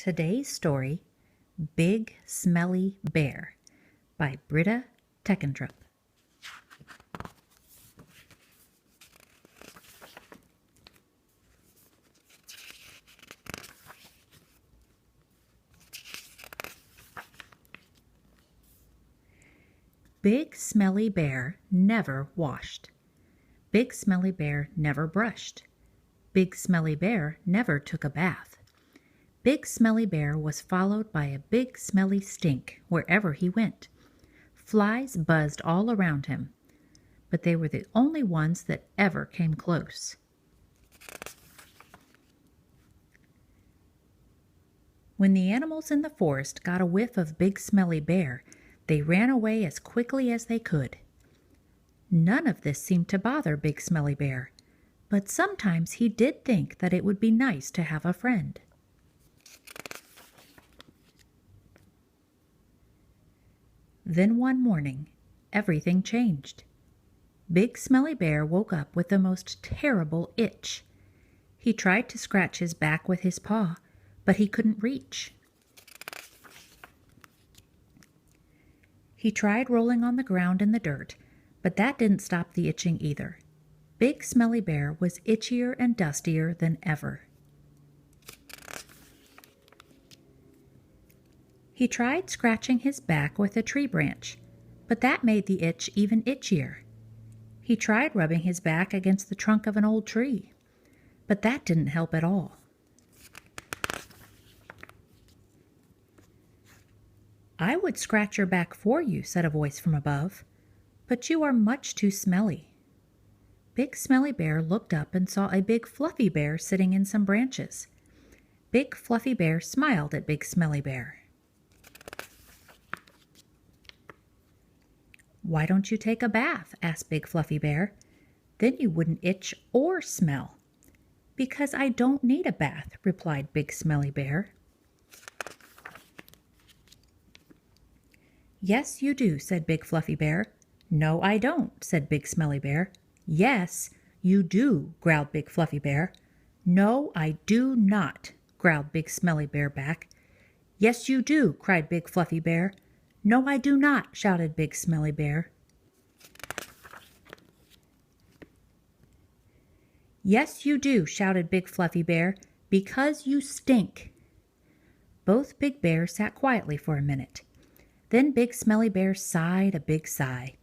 Today's story, Big Smelly Bear by Britta Teckentrup. Big Smelly Bear never washed. Big Smelly Bear never brushed. Big Smelly Bear never took a bath. Big Smelly Bear was followed by a big smelly stink wherever he went. Flies buzzed all around him, but they were the only ones that ever came close. When the animals in the forest got a whiff of Big Smelly Bear, they ran away as quickly as they could. None of this seemed to bother Big Smelly Bear, but sometimes he did think that it would be nice to have a friend. Then one morning, everything changed. Big Smelly Bear woke up with the most terrible itch. He tried to scratch his back with his paw, but he couldn't reach. He tried rolling on the ground in the dirt, but that didn't stop the itching either. Big Smelly Bear was itchier and dustier than ever. He tried scratching his back with a tree branch, but that made the itch even itchier. He tried rubbing his back against the trunk of an old tree, but that didn't help at all. "I would scratch your back for you," said a voice from above, "but you are much too smelly." Big Smelly Bear looked up and saw a big fluffy bear sitting in some branches. Big Fluffy Bear smiled at Big Smelly Bear. "Why don't you take a bath?" asked Big Fluffy Bear. "Then you wouldn't itch or smell." "Because I don't need a bath," replied Big Smelly Bear. "Yes, you do," said Big Fluffy Bear. "No, I don't," said Big Smelly Bear. "Yes, you do," growled Big Fluffy Bear. "No, I do not," growled Big Smelly Bear back. "Yes, you do," cried Big Fluffy Bear. "No, I do not," shouted Big Smelly Bear. "Yes, you do," shouted Big Fluffy Bear, "because you stink." Both big bears sat quietly for a minute. Then Big Smelly Bear sighed a big sigh.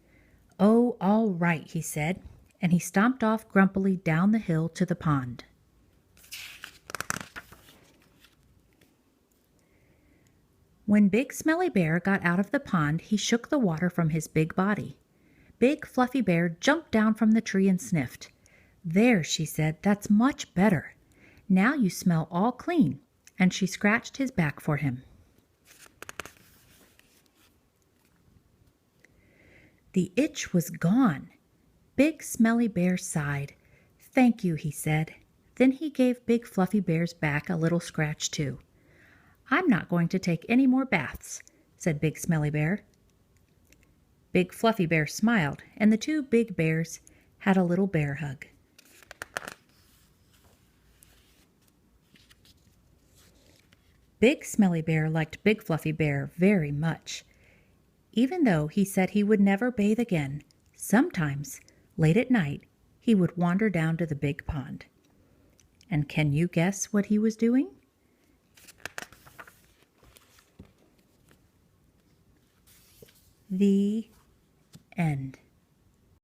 "Oh, all right," he said, and he stomped off grumpily down the hill to the pond. When Big Smelly Bear got out of the pond, he shook the water from his big body. Big Fluffy Bear jumped down from the tree and sniffed. "There," she said, "that's much better. Now you smell all clean," and she scratched his back for him. The itch was gone. Big Smelly Bear sighed. "Thank you," he said. Then he gave Big Fluffy Bear's back a little scratch too. "I'm not going to take any more baths," said Big Smelly Bear. Big Fluffy Bear smiled, and the two big bears had a little bear hug. Big Smelly Bear liked Big Fluffy Bear very much. Even though he said he would never bathe again, sometimes, late at night, he would wander down to the big pond. And can you guess what he was doing? The end.